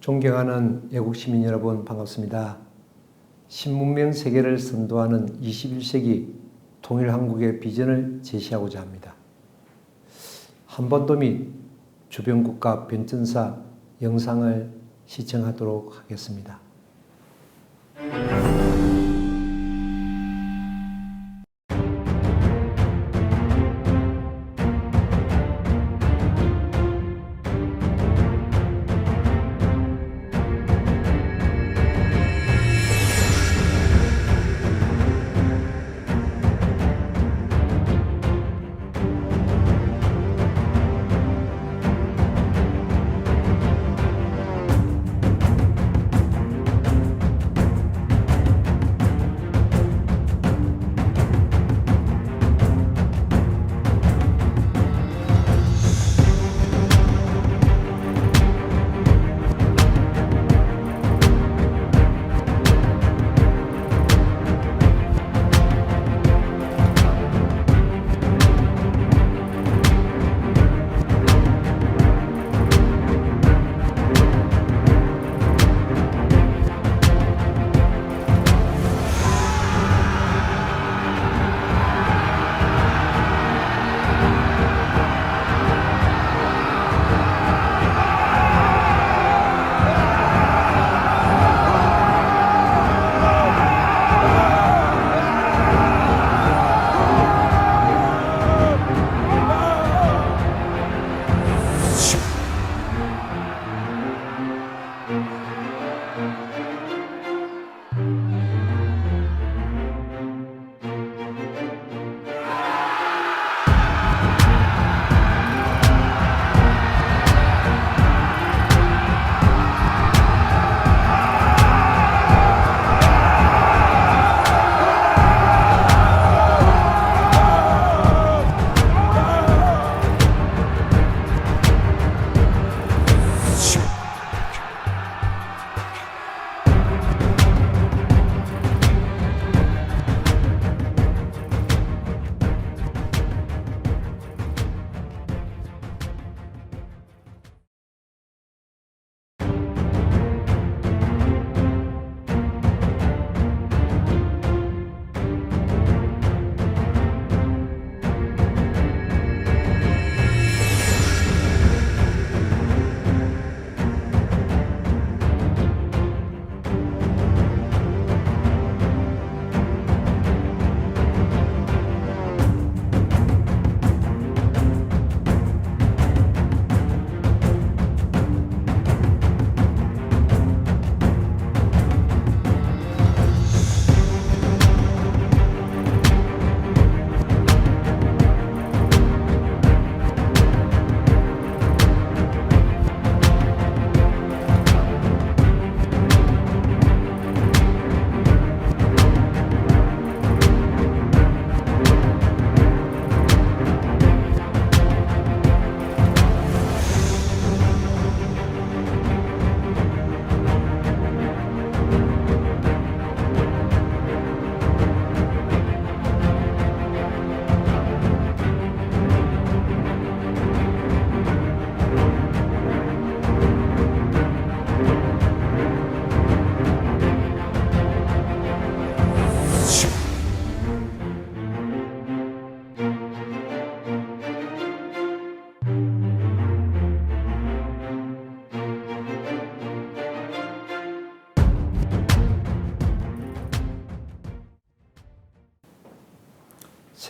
존경하는 애국 시민 여러분 반갑습니다. 신문명 세계를 선도하는 21세기 통일 한국의 비전을 제시하고자 합니다. 한반도 및 주변 국가 변전사 영상을 시청하도록 하겠습니다.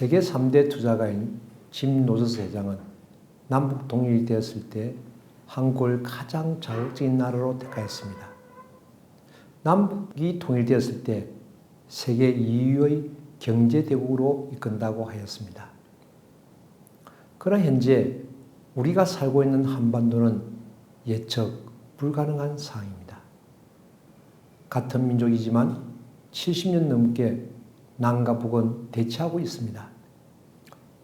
세계 3대 투자가인 짐 노저스 회장은 남북 통일되었을 때 한국을 가장 자극적인 나라로 택하였습니다. 남북이 통일되었을 때 세계 2위의 경제대국으로 이끈다고 하였습니다. 그러나 현재 우리가 살고 있는 한반도는 예측 불가능한 상황입니다. 같은 민족이지만 70년 넘게 남과 북은 대치하고 있습니다.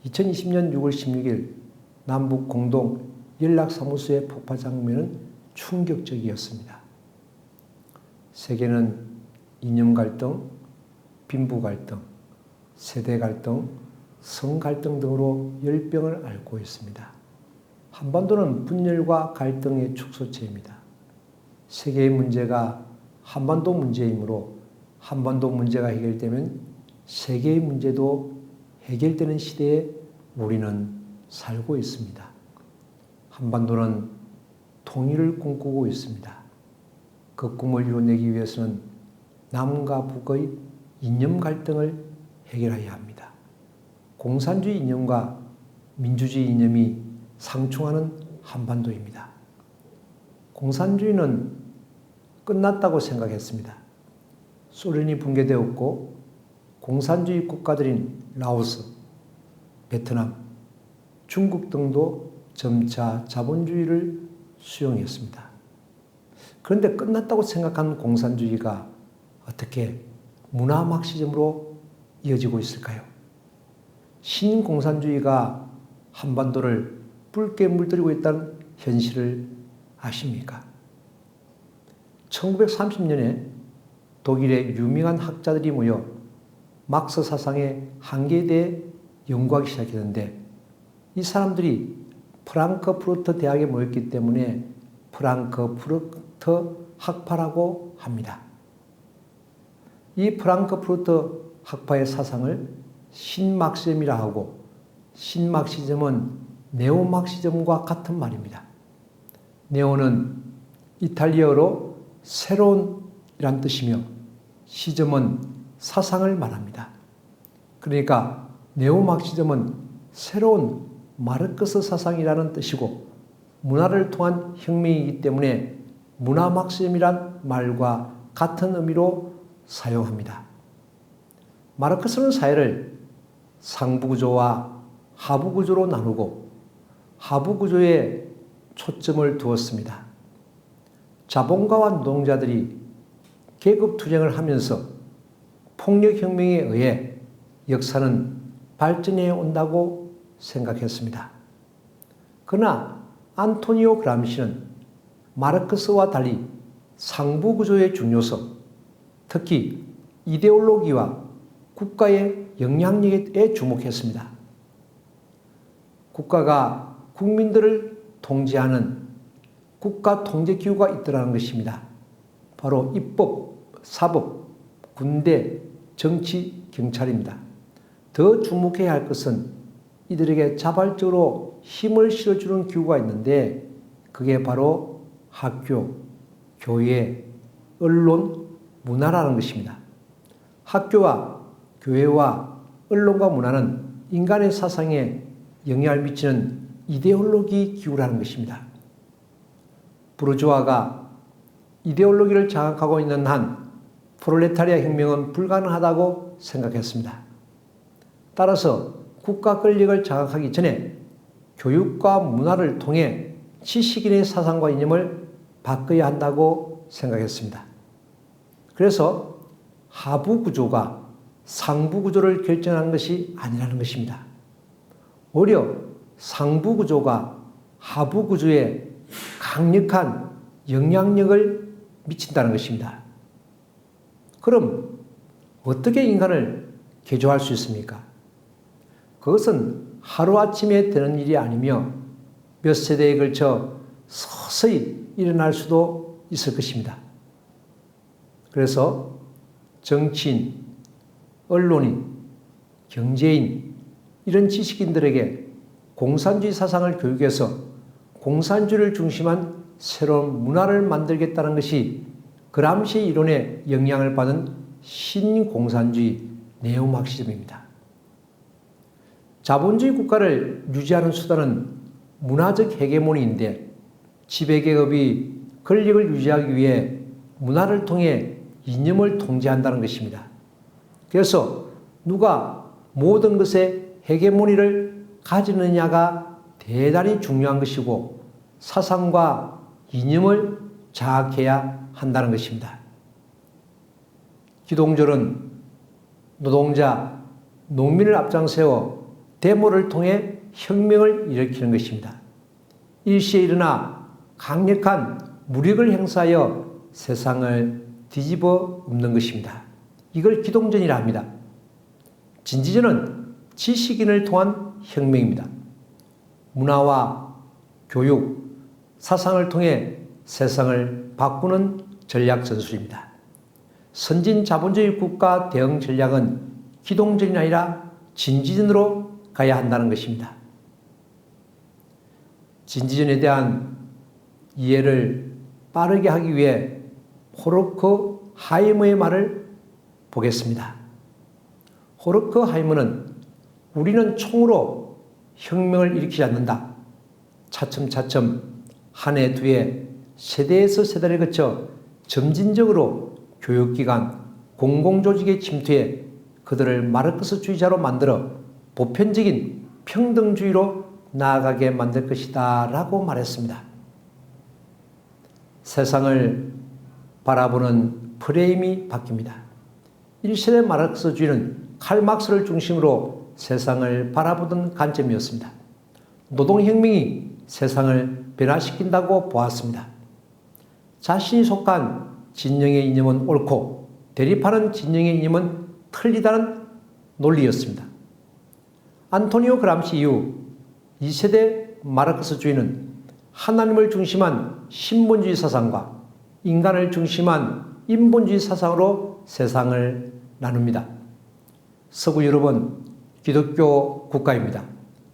2020년 6월 16일 남북 공동 연락사무소의 폭파 장면은 충격적이었습니다. 세계는 이념 갈등, 빈부 갈등, 세대 갈등, 성 갈등 등으로 열병을 앓고 있습니다. 한반도는 분열과 갈등의 축소체입니다. 세계의 문제가 한반도 문제이므로 한반도 문제가 해결되면 세계의 문제도 해결되는 시대에 우리는 살고 있습니다. 한반도는 통일을 꿈꾸고 있습니다. 그 꿈을 이뤄내기 위해서는 남과 북의 이념 갈등을 해결해야 합니다. 공산주의 이념과 민주주의 이념이 상충하는 한반도입니다. 공산주의는 끝났다고 생각했습니다. 소련이 붕괴되었고 공산주의 국가들인 라오스, 베트남, 중국 등도 점차 자본주의를 수용했습니다. 그런데 끝났다고 생각한 공산주의가 어떻게 문화 막시즘으로 이어지고 있을까요? 신공산주의가 한반도를 붉게 물들이고 있다는 현실을 아십니까? 1930년에 독일의 유명한 학자들이 모여 막스 사상의 한계에 대해 연구하기 시작했는데 이 사람들이 프랑크푸르트 대학에 모였기 때문에 프랑크푸르트 학파라고 합니다. 이 프랑크푸르트 학파의 사상을 신막시즘이라 하고 신막시즘은 네오막시즘과 같은 말입니다. 네오는 이탈리아어로 새로운 이란 뜻이며 시즘은 사상을 말합니다. 그러니까 네오막시즘은 새로운 마르크스 사상이라는 뜻이고 문화를 통한 혁명이기 때문에 문화막시즘이란 말과 같은 의미로 사용합니다. 마르크스는 사회를 상부구조와 하부구조로 나누고 하부구조에 초점을 두었습니다. 자본가와 노동자들이 계급투쟁을 하면서 폭력혁명에 의해 역사는 발전해 온다고 생각했습니다. 그러나 안토니오 그람시는 마르크스와 달리 상부구조의 중요성, 특히 이데올로기와 국가의 영향력에 주목했습니다. 국가가 국민들을 통제하는 국가 통제기구가 있더라는 것입니다. 바로 입법, 사법, 군대, 정치, 경찰입니다. 더 주목해야 할 것은 이들에게 자발적으로 힘을 실어주는 기구가 있는데 그게 바로 학교, 교회, 언론, 문화라는 것입니다. 학교와 교회와 언론과 문화는 인간의 사상에 영향을 미치는 이데올로기 기구라는 것입니다. 부르주아가 이데올로기를 장악하고 있는 한 프롤레타리아 혁명은 불가능하다고 생각했습니다. 따라서 국가 권력을 장악하기 전에 교육과 문화를 통해 지식인의 사상과 이념을 바꿔야 한다고 생각했습니다. 그래서 하부 구조가 상부 구조를 결정하는 것이 아니라는 것입니다. 오히려 상부 구조가 하부 구조에 강력한 영향력을 미친다는 것입니다. 그럼 어떻게 인간을 개조할 수 있습니까? 그것은 하루아침에 되는 일이 아니며 몇 세대에 걸쳐 서서히 일어날 수도 있을 것입니다. 그래서 정치인, 언론인, 경제인 이런 지식인들에게 공산주의 사상을 교육해서 공산주의를 중심한 새로운 문화를 만들겠다는 것이 그람시 이론에 영향을 받은 신공산주의 네오막시즘입니다. 자본주의 국가를 유지하는 수단은 문화적 헤게모니인데 지배계급이 권력을 유지하기 위해 문화를 통해 이념을 통제한다는 것입니다. 그래서 누가 모든 것에 헤게모니를 가지느냐가 대단히 중요한 것이고 사상과 이념을 장악해야 한다는 것입니다. 기동절은 노동자, 농민을 앞장세워 데모를 통해 혁명을 일으키는 것입니다. 일시에 일어나 강력한 무력을 행사하여 세상을 뒤집어 엎는 것입니다. 이걸 기동전이라 합니다. 진지전은 지식인을 통한 혁명입니다. 문화와 교육, 사상을 통해 세상을 바꾸는 전략 전술입니다. 선진 자본주의 국가 대응 전략은 기동전이 아니라 진지전으로 가야 한다는 것입니다. 진지전에 대한 이해를 빠르게 하기 위해 호르크하이머의 말을 보겠습니다. 호르크하이머는 우리는 총으로 혁명을 일으키지 않는다. 차츰차츰 한 해, 두 해, 세대에서 세대를 거쳐 점진적으로 교육기관, 공공조직에 침투해 그들을 마르크스주의자로 만들어 보편적인 평등주의로 나아가게 만들 것이다 라고 말했습니다. 세상을 바라보는 프레임이 바뀝니다. 1세대 마르크스주의는 칼 막스를 중심으로 세상을 바라보던 관점이었습니다. 노동혁명이 세상을 변화시킨다고 보았습니다. 자신이 속한 진영의 이념은 옳고 대립하는 진영의 이념은 틀리다는 논리였습니다. 안토니오 그람시 이후 2세대 마르크스주의는 하나님을 중심한 신본주의 사상과 인간을 중심한 인본주의 사상으로 세상을 나눕니다. 서구 유럽은 기독교 국가입니다.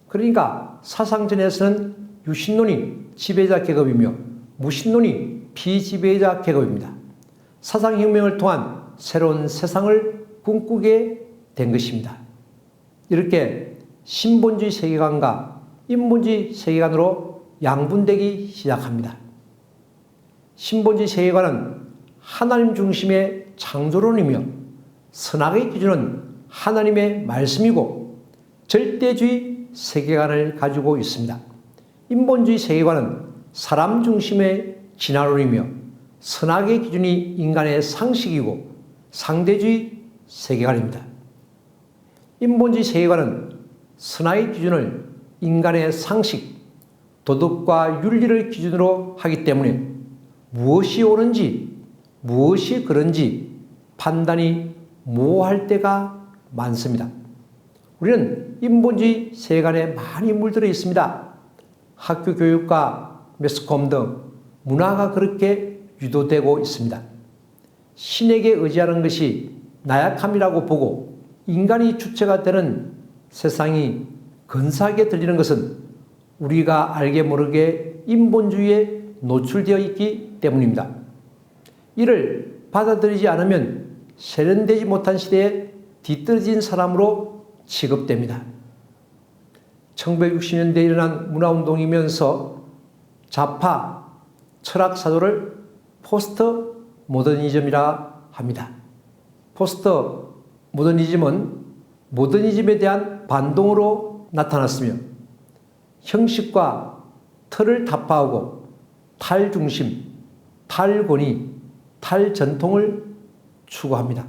그러니까 사상전에서는 유신론이 지배자 계급이며 무신론이 비지배자 계급입니다. 사상혁명을 통한 새로운 세상을 꿈꾸게 된 것입니다. 이렇게 신본주의 세계관과 인본주의 세계관으로 양분되기 시작합니다. 신본주의 세계관은 하나님 중심의 창조론이며 선악의 기준은 하나님의 말씀이고 절대주의 세계관을 가지고 있습니다. 인본주의 세계관은 사람 중심의 진화론이며 선악의 기준이 인간의 상식이고 상대주의 세계관입니다. 인본주의 세계관은 선악의 기준을 인간의 상식, 도덕과 윤리를 기준으로 하기 때문에 무엇이 옳은지 무엇이 그런지 판단이 모호할 때가 많습니다. 우리는 인본주의 세계관에 많이 물들어 있습니다. 학교 교육과 매스컴 등 문화가 그렇게 유도되고 있습니다. 신에게 의지하는 것이 나약함이라고 보고 인간이 주체가 되는 세상이 근사하게 들리는 것은 우리가 알게 모르게 인본주의에 노출되어 있기 때문입니다. 이를 받아들이지 않으면 세련되지 못한 시대에 뒤떨어진 사람으로 취급됩니다. 1960년대에 일어난 문화운동이면서 좌파 철학사조를 포스트 모더니즘이라 합니다. 포스트 모더니즘은 모더니즘에 대한 반동으로 나타났으며 형식과 틀을 타파하고 탈중심, 탈권위, 탈전통을 추구합니다.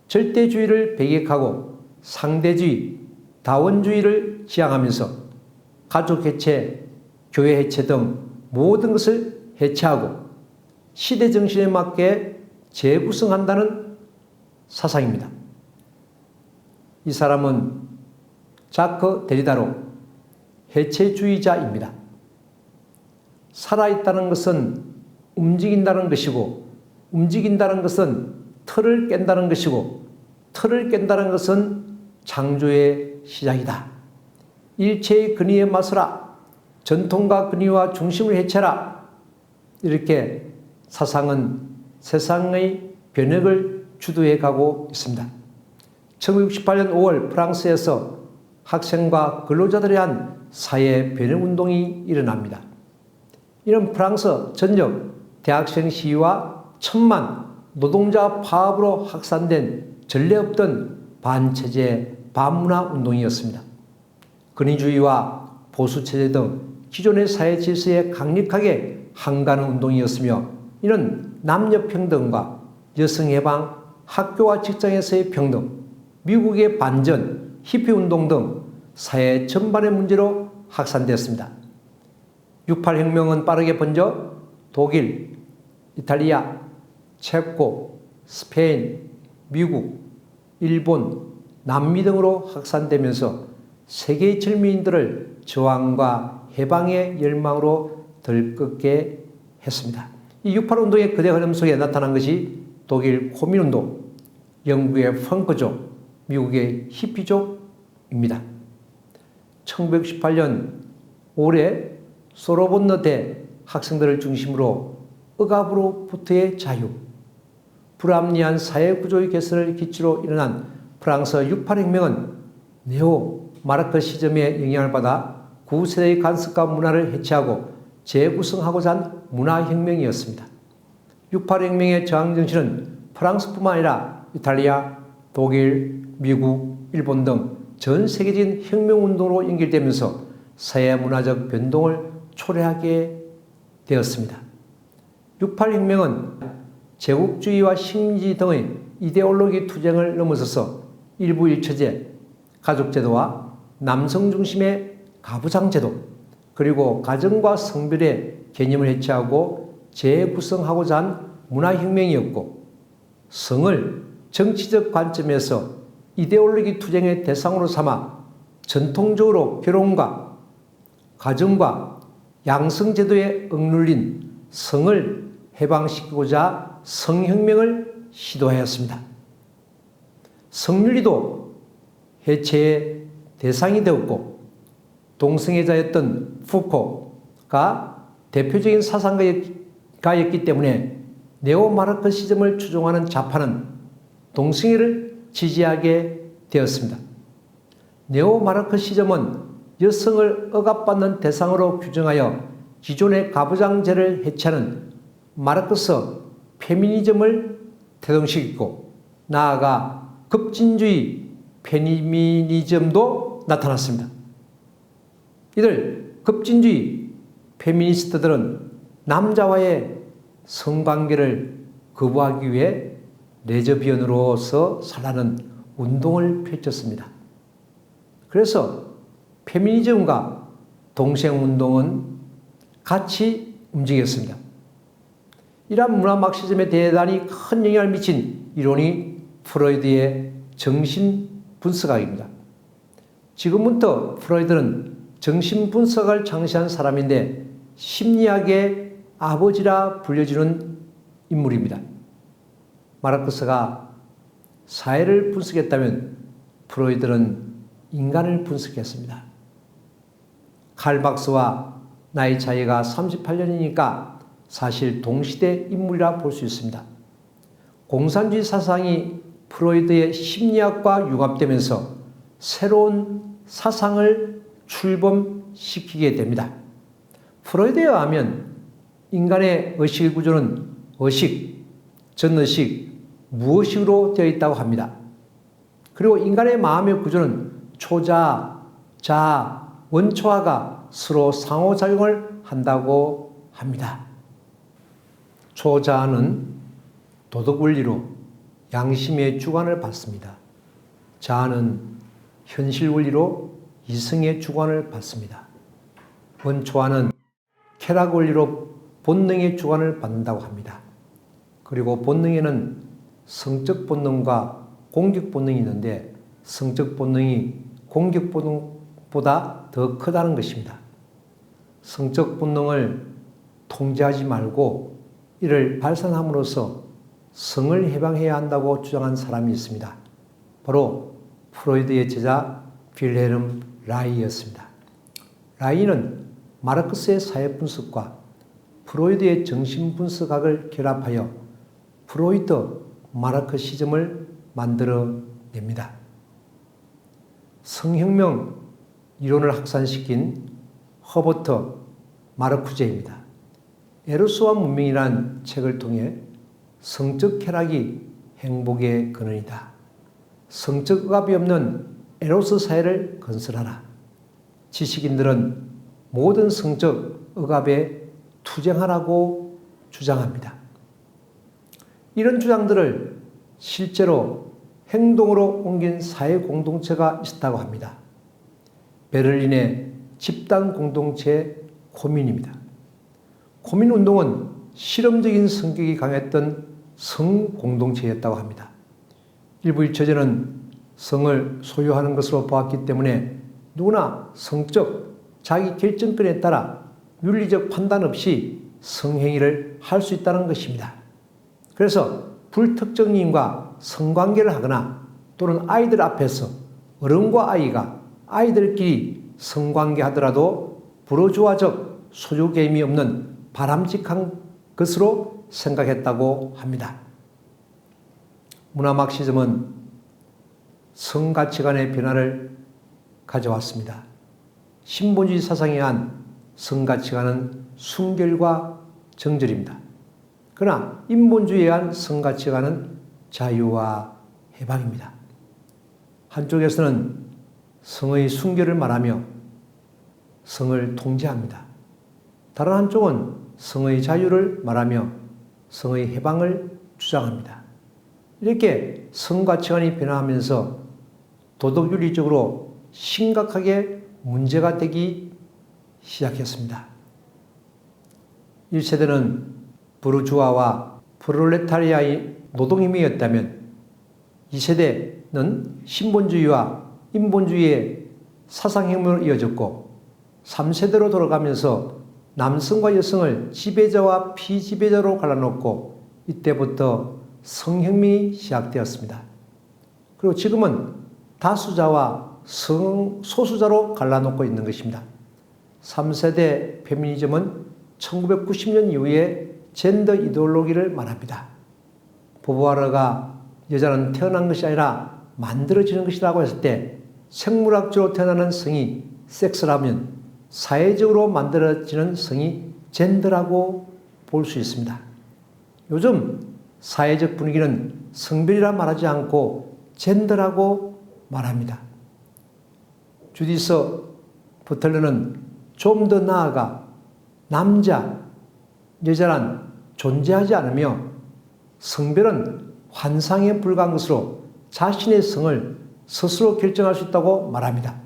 절대주의를 배격하고 상대주의, 다원주의를 지향하면서 가족 해체, 교회 해체 등 모든 것을 해체하고 시대 정신에 맞게 재구성한다는 사상입니다. 이 사람은 자크 데리다로 해체주의자입니다. 살아있다는 것은 움직인다는 것이고 움직인다는 것은 틀을 깬다는 것이고 틀을 깬다는 것은 창조의 시작이다. 일체의 근위에 맞서라. 전통과 근위와 중심을 해체하라. 이렇게 사상은 세상의 변혁을 주도해 가고 있습니다. 1968년 5월 프랑스에서 학생과 근로자들에 대한 사회 변혁운동이 일어납니다. 이는 프랑스 전역 대학생 시위와 천만 노동자 파업으로 확산된 전례 없던 반체제, 반문화 운동이었습니다. 근위주의와 보수체제 등 기존의 사회 질서에 강력하게 항거하는 운동이었으며 이는 남녀평등과 여성해방, 학교와 직장에서의 평등, 미국의 반전, 히피운동 등 사회 전반의 문제로 확산되었습니다. 68혁명은 빠르게 번져 독일, 이탈리아, 체코, 스페인, 미국, 일본, 남미 등으로 확산되면서 세계의 젊은이들을 저항과 해방의 열망으로 들끓게 했습니다. 이 68운동의 거대 흐름 속에 나타난 것이 독일 코민운동, 영국의 펑크족, 미국의 히피족입니다. 1918년 올해 소르본느 대 학생들을 중심으로 억압으로부터의 자유, 불합리한 사회구조의 개선을 기초로 일어난 프랑스 68혁명은 네오 마르크시즘의 영향을 받아 구세대의 간섭과 문화를 해체하고 재구성하고자 한 문화혁명이었습니다. 68혁명의 저항정신은 프랑스뿐만 아니라 이탈리아, 독일, 미국, 일본 등 전 세계적인 혁명운동으로 연결되면서 사회문화적 변동을 초래하게 되었습니다. 68혁명은 제국주의와 식민지 등의 이데올로기 투쟁을 넘어서서 일부 일처제, 가족제도와 남성 중심의 가부장제도, 그리고 가정과 성별의 개념을 해체하고 재구성하고자 한 문화혁명이었고, 성을 정치적 관점에서 이데올로기 투쟁의 대상으로 삼아 전통적으로 결혼과 가정과 양성제도에 억눌린 성을 해방시키고자 성혁명을 시도하였습니다. 성윤리도 해체의 대상이 되었고, 동성애자였던 푸코가 대표적인 사상가였기 때문에 네오마르크시즘을 추종하는 좌파는 동성애를 지지하게 되었습니다. 네오마르크시즘은 여성을 억압받는 대상으로 규정하여 기존의 가부장제를 해체하는 마르크스 페미니즘을 태동시키고, 나아가 급진주의 페미니즘도 나타났습니다. 이들 급진주의 페미니스트들은 남자와의 성관계를 거부하기 위해 레즈비언으로서 살라는 운동을 펼쳤습니다. 그래서 페미니즘과 동성운동은 같이 움직였습니다. 이러한 문화 막시즘에 대단히 큰 영향을 미친 이론이 프로이드의 정신분석학입니다. 지금부터 프로이드는 정신분석을 창시한 사람인데 심리학의 아버지라 불려지는 인물입니다. 마르크스가 사회를 분석했다면 프로이드는 인간을 분석했습니다. 칼 박스와 나이 차이가 38년이니까 사실 동시대 인물이라 볼 수 있습니다. 공산주의 사상이 프로이드의 심리학과 융합되면서 새로운 사상을 출범시키게 됩니다. 프로이드에 의하면 인간의 의식의 구조는 의식, 전의식, 무의식으로 되어 있다고 합니다. 그리고 인간의 마음의 구조는 초자, 자아, 원초아가 서로 상호작용을 한다고 합니다. 초자아는 도덕원리로 양심의 주관을 받습니다. 자아는 현실원리로 이성의 주관을 받습니다. 원초아는 쾌락원리로 본능의 주관을 받는다고 합니다. 그리고 본능에는 성적 본능과 공격 본능이 있는데 성적 본능이 공격 본능보다 더 크다는 것입니다. 성적 본능을 통제하지 말고 이를 발산함으로써 성을 해방해야 한다고 주장한 사람이 있습니다. 바로 프로이드의 제자 빌헬름 라이였습니다. 라이는 마르크스의 사회분석과 프로이드의 정신분석학을 결합하여 프로이드 마르크시즘을 만들어냅니다. 성혁명 이론을 확산시킨 허버트 마르쿠제입니다. 에로스와 문명이라는 책을 통해 성적 쾌락이 행복의 근원이다. 성적 억압이 없는 에로스 사회를 건설하라. 지식인들은 모든 성적 억압에 투쟁하라고 주장합니다. 이런 주장들을 실제로 행동으로 옮긴 사회 공동체가 있었다고 합니다. 베를린의 집단 공동체 코민입니다. 코민 운동은 실험적인 성격이 강했던 성 공동체였다고 합니다. 일부 일처제는 성을 소유하는 것으로 보았기 때문에 누구나 성적 자기 결정권에 따라 윤리적 판단 없이 성행위를 할 수 있다는 것입니다. 그래서 불특정인과 성관계를 하거나 또는 아이들 앞에서 어른과 아이가 아이들끼리 성관계 하더라도 불우주화적 소유개임이 없는 바람직한 것으로 생각했다고 합니다. 문화 막시즘은 성가치관의 변화를 가져왔습니다. 신본주의 사상에 의한 성가치관은 순결과 정절입니다. 그러나 인본주의에 의한 성가치관은 자유와 해방입니다. 한쪽에서는 성의 순결을 말하며 성을 통제합니다. 다른 한쪽은 성의 자유를 말하며 성의 해방을 주장합니다. 이렇게 성가치관이 변화하면서 도덕윤리적으로 심각하게 문제가 되기 시작했습니다. 1세대는 부르주아와 프롤레타리아의 노동힘이었다면 2세대는 신본주의와 인본주의의 사상혁명으로 이어졌고 3세대로 돌아가면서 남성과 여성을 지배자와 피지배자로 갈라놓고 이때부터 성혁명이 시작되었습니다. 그리고 지금은 다수자와 소수자로 갈라놓고 있는 것입니다. 3세대 페미니즘은 1990년 이후에 젠더 이데올로기를 말합니다. 보부아르가 여자는 태어난 것이 아니라 만들어지는 것이라고 했을 때 생물학적으로 태어나는 성이 섹스라면 사회적으로 만들어지는 성이 젠더라고 볼 수 있습니다. 요즘 사회적 분위기는 성별이라 말하지 않고 젠더라고 말합니다. 주디스 버틀러는 좀 더 나아가 남자, 여자란 존재하지 않으며 성별은 환상에 불과한 것으로 자신의 성을 스스로 결정할 수 있다고 말합니다.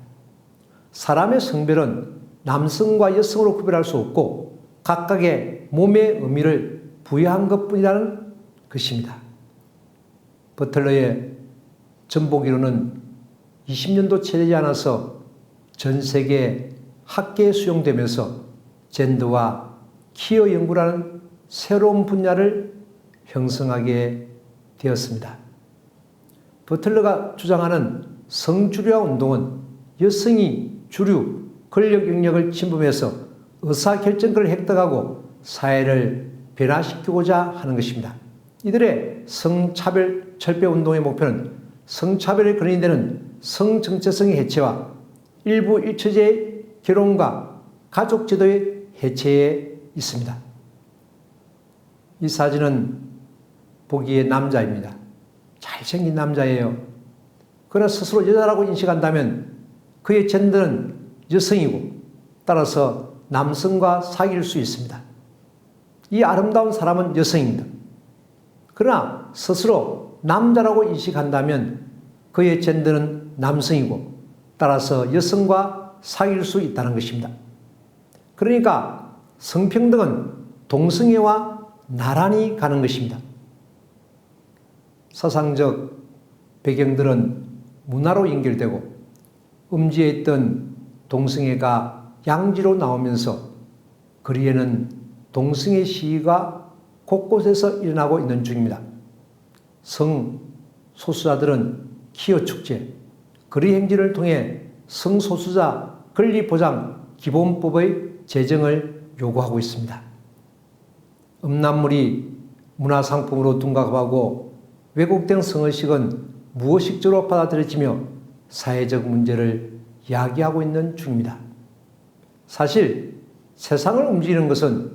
사람의 성별은 남성과 여성으로 구별할 수 없고 각각의 몸의 의미를 부여한 것뿐이라는 것입니다. 버틀러의 전복이론은 20년도 채 되지 않아서 전 세계 학계에 수용되면서 젠더와 퀴어 연구라는 새로운 분야를 형성하게 되었습니다. 버틀러가 주장하는 성주류화 운동은 여성이 주류, 권력 영역을 침범해서 의사결정권을 획득하고 사회를 변화시키고자 하는 것입니다. 이들의 성차별 철폐 운동의 목표는 성차별의 근원이 되는 성정체성의 해체와 일부 일처제의 결혼과 가족제도의 해체에 있습니다. 이 사진은 보기에 남자입니다. 잘생긴 남자예요. 그러나 스스로 여자라고 인식한다면 그의 젠더는 여성이고 따라서 남성과 사귈 수 있습니다. 이 아름다운 사람은 여성입니다. 그러나 스스로 남자라고 인식한다면 그의 젠더는 남성이고 따라서 여성과 사귈 수 있다는 것입니다. 그러니까 성평등은 동성애와 나란히 가는 것입니다. 사상적 배경들은 문화로 연결되고 음지에 있던 동성애가 양지로 나오면서 거리에는 동성애 시위가 곳곳에서 일어나고 있는 중입니다. 성소수자들은 퀴어 축제, 거리 행진을 통해 성소수자 권리보장 기본법의 제정을 요구하고 있습니다. 음란물이 문화상품으로 둔갑하고 왜곡된 성의식은 무의식적으로 받아들여지며 사회적 문제를 야기하고 있는 중입니다. 사실 세상을 움직이는 것은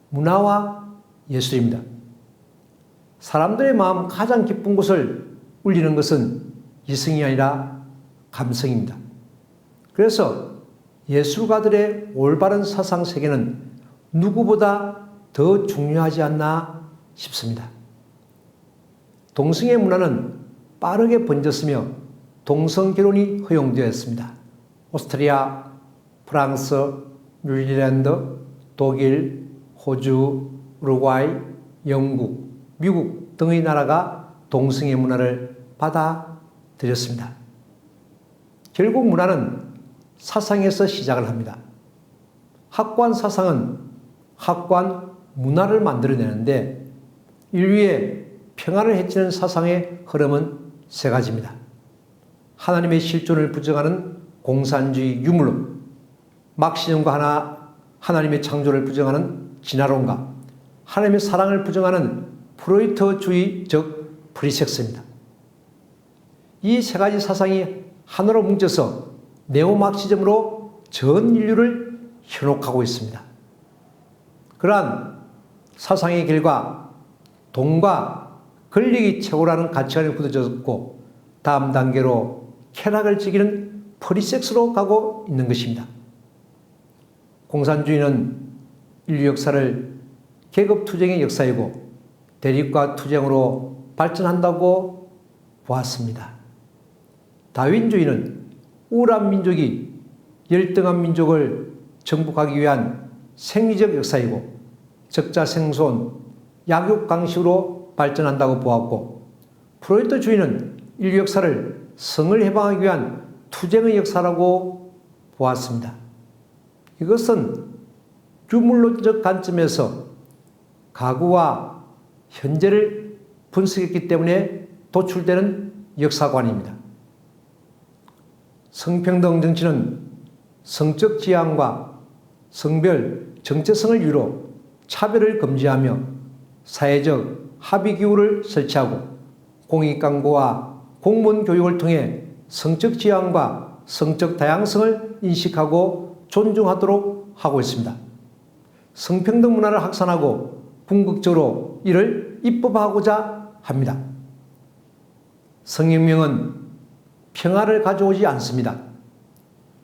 문화와 예술입니다. 사람들의 마음 가장 깊은 곳을 울리는 것은 이성이 아니라 감성입니다. 그래서 예술가들의 올바른 사상 세계는 누구보다 더 중요하지 않나 싶습니다. 동성애 문화는 빠르게 번졌으며 동성 결혼이 허용되었습니다. 오스트리아, 프랑스, 뉴질랜드, 독일, 호주, 우루과이, 영국, 미국 등의 나라가 동성애 문화를 받아들였습니다. 결국 문화는 사상에서 시작을 합니다. 학관 사상은 학관 문화를 만들어내는데 인류의 평화를 해치는 사상의 흐름은 세 가지입니다. 하나님의 실존을 부정하는 공산주의 유물론, 막시즘과 하나님의 창조를 부정하는 진화론과 하나님의 사랑을 부정하는 프로이트주의적 프리섹스입니다. 이 세 가지 사상이 하나로 뭉쳐서 네오막시즘으로 전 인류를 현혹하고 있습니다. 그러한 사상의 결과 돈과 권력이 최고라는 가치관이 굳어졌고 다음 단계로 쾌락을 즐기는 프리섹스로 가고 있는 것입니다. 공산주의는 인류 역사를 계급투쟁의 역사이고 대립과 투쟁으로 발전한다고 보았습니다. 다윈주의는 우월한 민족이 열등한 민족을 정복하기 위한 생리적 역사이고 적자생손, 약육강식으로 발전한다고 보았고 프로이트주의는 인류 역사를 성을 해방하기 위한 투쟁의 역사라고 보았습니다. 이것은 유물론적 관점에서 과거와 현재를 분석했기 때문에 도출되는 역사관입니다. 성평등 정치는 성적 지향과 성별, 정체성을 이유로 차별을 금지하며 사회적 합의 기구를 설치하고 공익광고와 공무원 교육을 통해 성적 지향과 성적 다양성을 인식하고 존중하도록 하고 있습니다. 성평등 문화를 확산하고 궁극적으로 이를 입법화하고자 합니다. 성혁명은 평화를 가져오지 않습니다.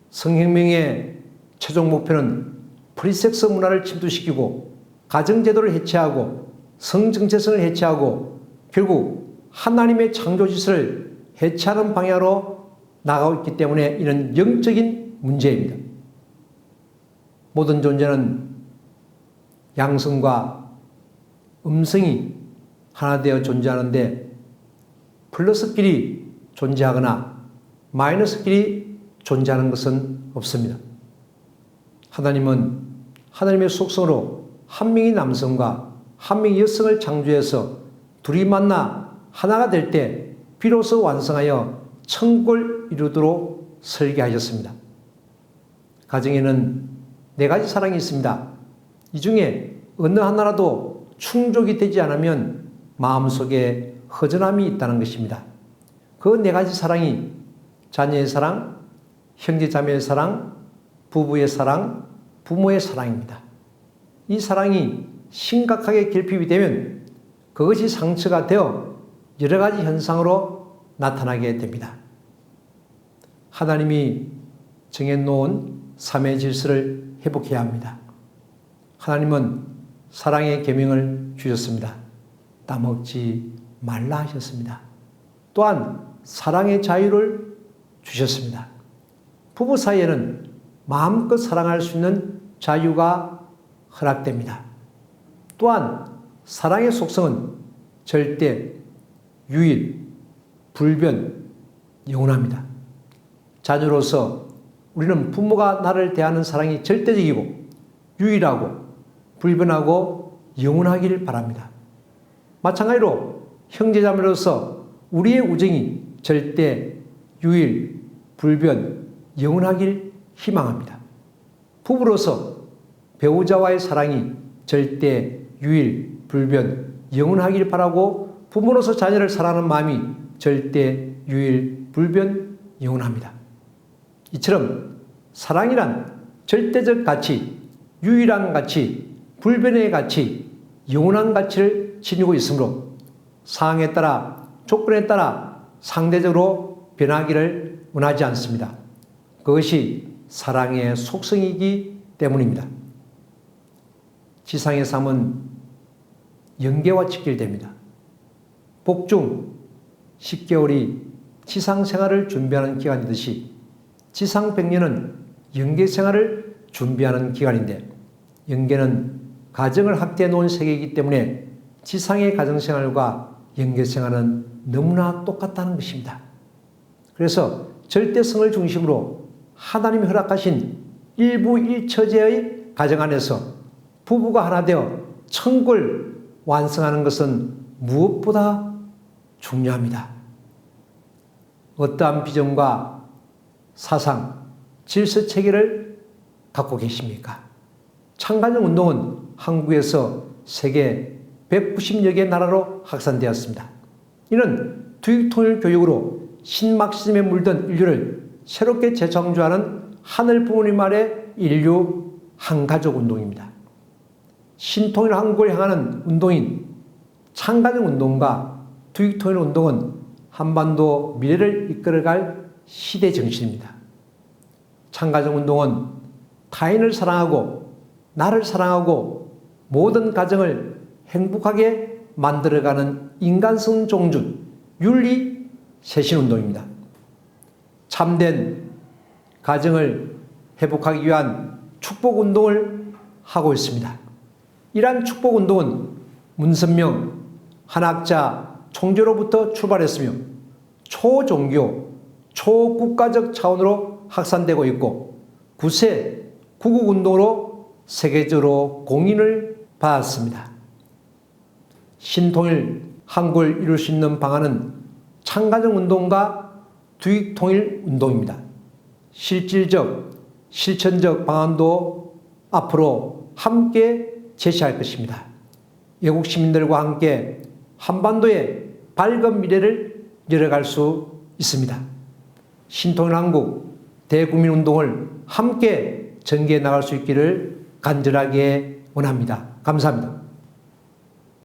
성혁명의 최종 목표는 프리섹스 문화를 침투시키고 가정제도를 해체하고 성정체성을 해체하고 결국 하나님의 창조 질서를 해체하는 방향으로 나가고 있기 때문에 이는 영적인 문제입니다. 모든 존재는 양성과 음성이 하나 되어 존재하는데 플러스끼리 존재하거나 마이너스끼리 존재하는 것은 없습니다. 하나님은 하나님의 속성으로 한 명의 남성과 한 명의 여성을 창조해서 둘이 만나 하나가 될 때 비로소 완성하여 천국을 이루도록 설계하셨습니다. 가정에는 네 가지 사랑이 있습니다. 이 중에 어느 하나라도 충족이 되지 않으면 마음속에 허전함이 있다는 것입니다. 그 네 가지 사랑이 자녀의 사랑, 형제자매의 사랑, 부부의 사랑, 부모의 사랑입니다. 이 사랑이 심각하게 결핍이 되면 그것이 상처가 되어 여러 가지 현상으로 나타나게 됩니다. 하나님이 정해놓은 삶의 질서를 회복해야 합니다. 하나님은 사랑의 계명을 주셨습니다. 따먹지 말라 하셨습니다. 또한 사랑의 자유를 주셨습니다. 부부 사이에는 마음껏 사랑할 수 있는 자유가 허락됩니다. 또한 사랑의 속성은 절대, 유일, 불변, 영원합니다. 자녀로서 우리는 부모가 나를 대하는 사랑이 절대적이고 유일하고 불변하고 영원하기를 바랍니다. 마찬가지로 형제자매로서 우리의 우정이 절대, 유일, 불변, 영원하길 희망합니다. 부부로서 배우자와의 사랑이 절대, 유일, 불변, 영원하길 바라고 부모로서 자녀를 사랑하는 마음이 절대, 유일, 불변, 영원합니다. 이처럼 사랑이란 절대적 가치, 유일한 가치, 불변의 가치, 영원한 가치를 지니고 있으므로 상황에 따라 조건에 따라 상대적으로 변하기를 원하지 않습니다. 그것이 사랑의 속성이기 때문입니다. 지상의 삶은 영계와 직결됩니다. 복중 10개월이 지상 생활을 준비하는 기간이듯이 지상 100년은 영계 생활을 준비하는 기간인데 영계는 가정을 확대해 놓은 세계이기 때문에 지상의 가정생활과 영계생활은 너무나 똑같다는 것입니다. 그래서 절대성을 중심으로 하나님이 허락하신 일부 일처제의 가정 안에서 부부가 하나 되어 천국을 완성하는 것은 무엇보다 중요합니다. 어떠한 비전과 사상, 질서 체계를 갖고 계십니까? 창간정 운동은 한국에서 세계 190여 개 나라로 확산되었습니다. 이는 투익통일 교육으로 신막시즘에 물든 인류를 새롭게 재창조하는 하늘 부모님 아래 인류 한가족 운동입니다. 신통일 한국을 향하는 운동인 창간정 운동과 투익통일 운동은 한반도 미래를 이끌어갈 시대 정신입니다. 창간정 운동은 타인을 사랑하고 나를 사랑하고 모든 가정을 행복하게 만들어가는 인간성 종준 윤리 쇄신 운동입니다. 참된 가정을 회복하기 위한 축복 운동을 하고 있습니다. 이러한 축복 운동은 문선명 한학자 총재로부터 출발했으며 초종교, 초국가적 차원으로 확산되고 있고 구세 구국운동으로 세계적으로 공인을 받았습니다. 신통일 한국을 이룰 수 있는 방안은 창간정 운동과 투익통일 운동입니다. 실질적, 실천적 방안도 앞으로 함께 제시할 것입니다. 외국 시민들과 함께 한반도의 밝은 미래를 열어갈 수 있습니다. 신통일 한국 대국민운동을 함께 전개해 나갈 수 있기를 간절하게 원합니다. 감사합니다.